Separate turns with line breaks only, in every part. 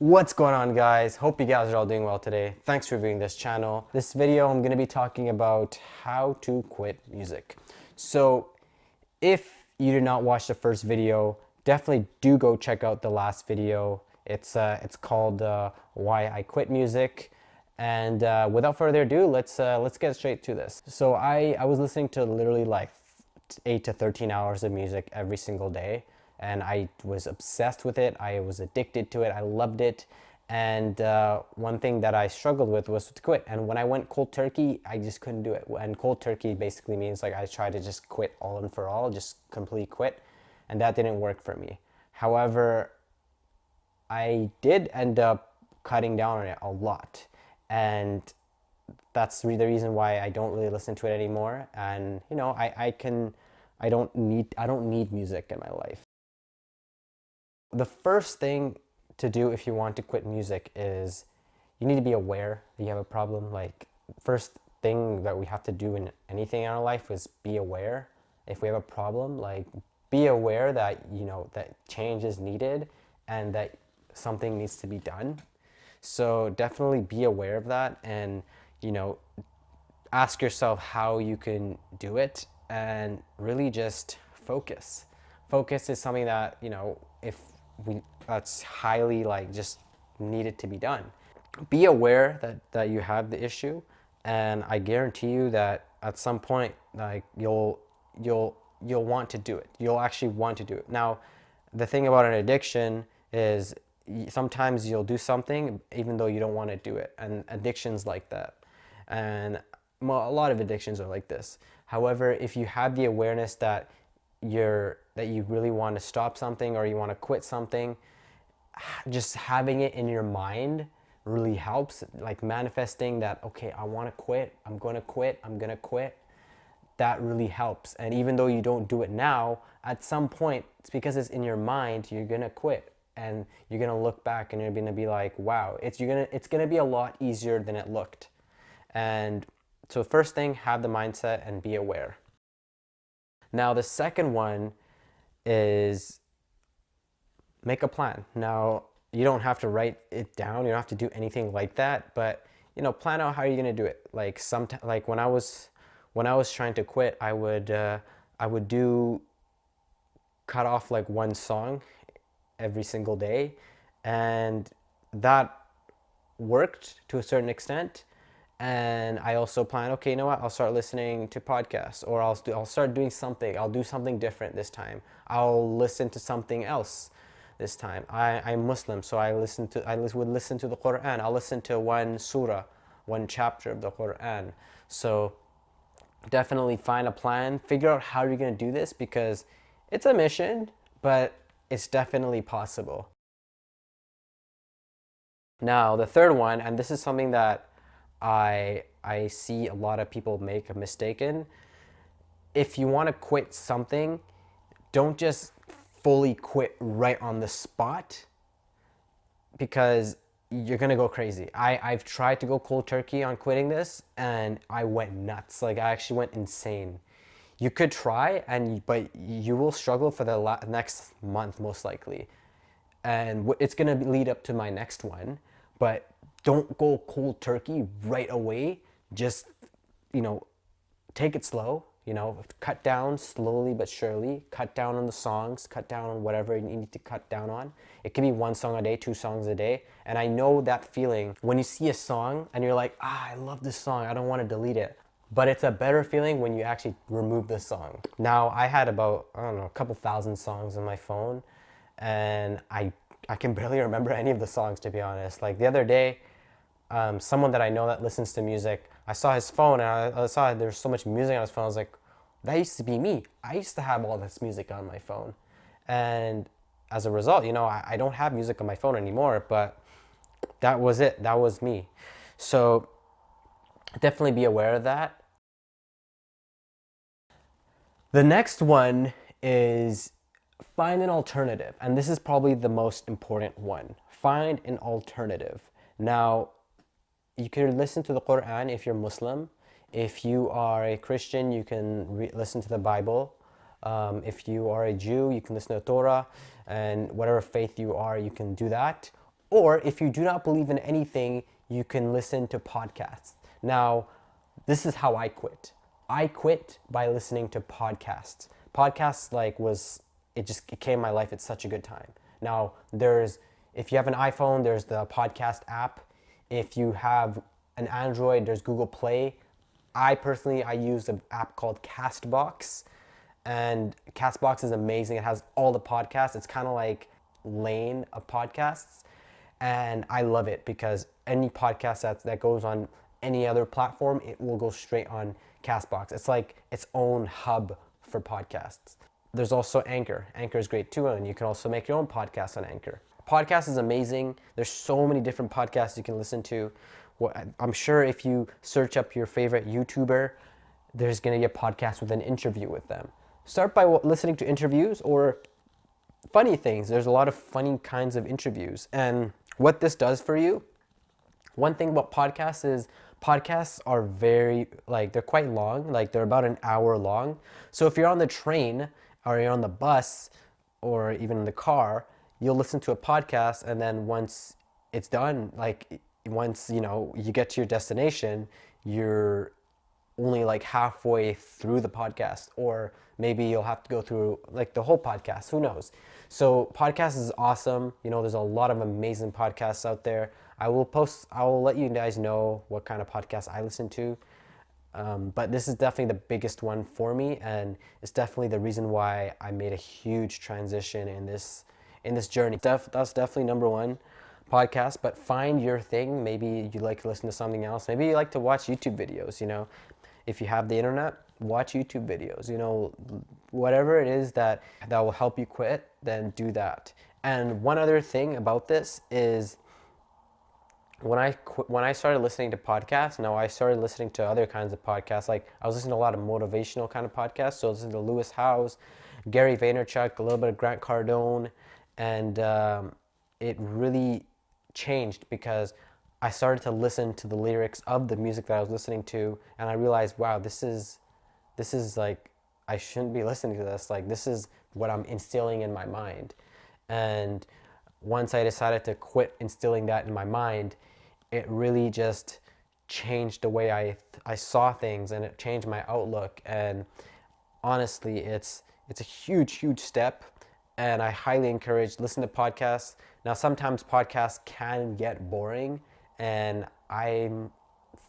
What's going on, guys? Hope you guys are all doing well today. Thanks for viewing this channel. This video I'm going to be talking about how to quit music. So if you did not watch the first video, definitely do go check out the last video. It's called Why I Quit Music. And without further ado, let's get straight to this. So I was listening to literally like 8 to 13 hours of music every single day. And I was obsessed with it. I was addicted to it. I loved it. And one thing that I struggled with was to quit. And when I went cold turkey, I just couldn't do it. And cold turkey basically means like I tried to just quit all and for all, just completely quit. And that didn't work for me. However, I did end up cutting down on it a lot. And that's the reason why I don't really listen to it anymore. And you know, I don't need music in my life. The first thing to do if you want to quit music is you need to be aware that you have a problem. Like, first thing that we have to do in anything in our life is be aware. If we have a problem, like, be aware that, you know, that change is needed and that something needs to be done. So definitely be aware of that and, you know, ask yourself how you can do it and really just focus. Focus is something that, you know, that's highly like just needed to be done. Be aware that you have the issue, and I guarantee you that at some point, like, you'll want to do it. You'll actually want to do it. Now, the thing about an addiction is sometimes you'll do something even though you don't want to do it, and addictions like that, and a lot of addictions are like this. However, if you have the awareness that you really want to stop something or you want to quit something, just having it in your mind really helps. Like manifesting that, okay, I want to quit, I'm going to quit, I'm going to quit. That really helps. And even though you don't do it now, at some point, it's because it's in your mind, you're going to quit. And you're going to look back and you're going to be like, wow, it's going to be a lot easier than it looked. And so first thing, have the mindset and be aware. Now, the second one is make a plan. Now, you don't have to write it down. You don't have to do anything like that, but, you know, plan out how you're going to do it. Like like when I was trying to quit, I would cut off like one song every single day, and that worked to a certain extent. And I also plan, okay, you know what, I'll start listening to podcasts, or I'll start doing something. I'll do something different this time. I'll listen to something else this time. I'm Muslim, so I would listen to the Quran. I'll listen to one surah, one chapter of the Quran. So definitely find a plan. Figure out how you're going to do this, because it's a mission, but it's definitely possible. Now, the third one, and this is something that I see a lot of people make a mistake in. If you want to quit something, don't just fully quit right on the spot, because you're gonna go crazy. I've tried to go cold turkey on quitting this, and I went nuts. Like, I actually went insane. You could try, but you will struggle for the next month most likely, and it's gonna lead up to my next one. But don't go cold turkey right away. Just, you know, take it slow, you know, cut down slowly but surely. Cut down on the songs, cut down on whatever you need to cut down on. It can be 1 song a day, 2 songs a day. And I know that feeling when you see a song and you're like, I love this song, I don't want to delete it. But it's a better feeling when you actually remove the song. Now, I had about, I don't know, a couple thousand songs on my phone, and I can barely remember any of the songs, to be honest. Like the other day, someone that I know that listens to music, I saw his phone and I saw there's so much music on his phone. I was like, that used to be me. I used to have all this music on my phone. And as a result, you know, I don't have music on my phone anymore, but that was it. That was me. So definitely be aware of that. The next one is find an alternative. And this is probably the most important one. Find an alternative. Now, you can listen to the Quran if you're Muslim. If you are a Christian, you can listen to the Bible. If you are a Jew, you can listen to the Torah. And whatever faith you are, you can do that. Or if you do not believe in anything, you can listen to podcasts. Now, this is how I quit. I quit by listening to podcasts. Podcasts it came in my life at such a good time. Now, if you have an iPhone, there's the podcast app. If you have an Android, there's Google Play. I use an app called Castbox, and Castbox is amazing. It has all the podcasts. It's kind of like Lane of podcasts, and I love it because any podcast that goes on any other platform, it will go straight on Castbox. It's like its own hub for podcasts. There's also Anchor. Anchor is great too, and you can also make your own podcast on Anchor. Podcast is amazing. There's so many different podcasts you can listen to. I'm sure if you search up your favorite YouTuber, there's going to be a podcast with an interview with them. Start by listening to interviews or funny things. There's a lot of funny kinds of interviews. And what this does for you, one thing about podcasts is podcasts are they're quite long. Like they're about an hour long. So if you're on the train or you're on the bus or even in the car, you'll listen to a podcast, and then once it's done, once you get to your destination, you're only like halfway through the podcast, or maybe you'll have to go through like the whole podcast, who knows. So podcast is awesome. There's a lot of amazing podcasts out there. I will let you guys know what kind of podcasts I listen to, but this is definitely the biggest one for me, and it's definitely the reason why I made a huge transition in this journey. That's definitely number one, podcast. But find your thing. Maybe you like to listen to something else. Maybe you like to watch YouTube videos. If you have the internet, watch YouTube videos. Whatever it is that will help you quit, then do that. And one other thing about this is, when I started listening to podcasts, now I started listening to other kinds of podcasts. Like I was listening to a lot of motivational kind of podcasts. So I was listening to Lewis Howes, Gary Vaynerchuk, a little bit of Grant Cardone, and it really changed because I started to listen to the lyrics of the music that I was listening to, and I realized, wow, this is like, I shouldn't be listening to this. Like, this is what I'm instilling in my mind. And once I decided to quit instilling that in my mind, it really just changed the way I saw things, and it changed my outlook. And honestly, it's a huge step, and I highly encourage listen to podcasts. Now, sometimes podcasts can get boring, and I'm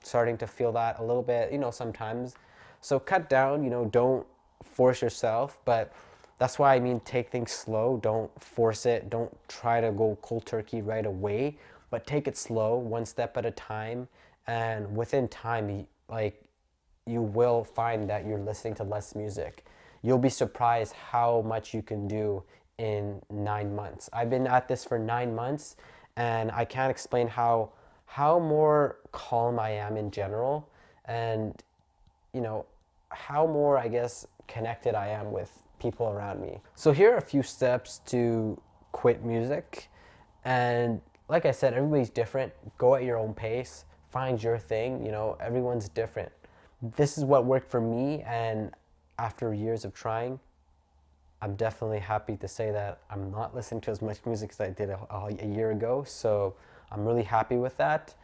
starting to feel that a little bit, sometimes. So cut down, don't force yourself, but that's why take things slow. Don't force it. Don't try to go cold turkey right away, but take it slow, one step at a time. And within time, you will find that you're listening to less music. You'll be surprised how much you can do in 9 months. I've been at this for 9 months, and I can't explain how more calm I am in general, and how more, I guess, connected I am with people around me. So here are a few steps to quit music. And like I said, everybody's different. Go at your own pace. Find your thing. Everyone's different. This is what worked for me, and after years of trying, I'm definitely happy to say that I'm not listening to as much music as I did a year ago. So I'm really happy with that.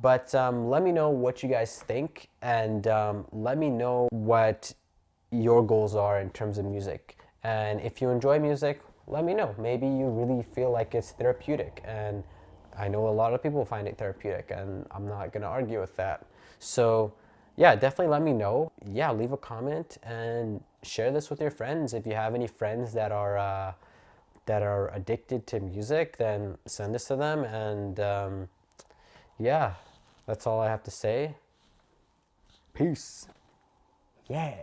But let me know what you guys think, and let me know what your goals are in terms of music. And if you enjoy music, let me know. Maybe you really feel like it's therapeutic, and I know a lot of people find it therapeutic, and I'm not going to argue with that. So yeah, definitely let me know. Yeah, leave a comment and share this with your friends. If you have any friends that are addicted to music, then send this to them. And yeah, that's all I have to say. Peace. Yeah.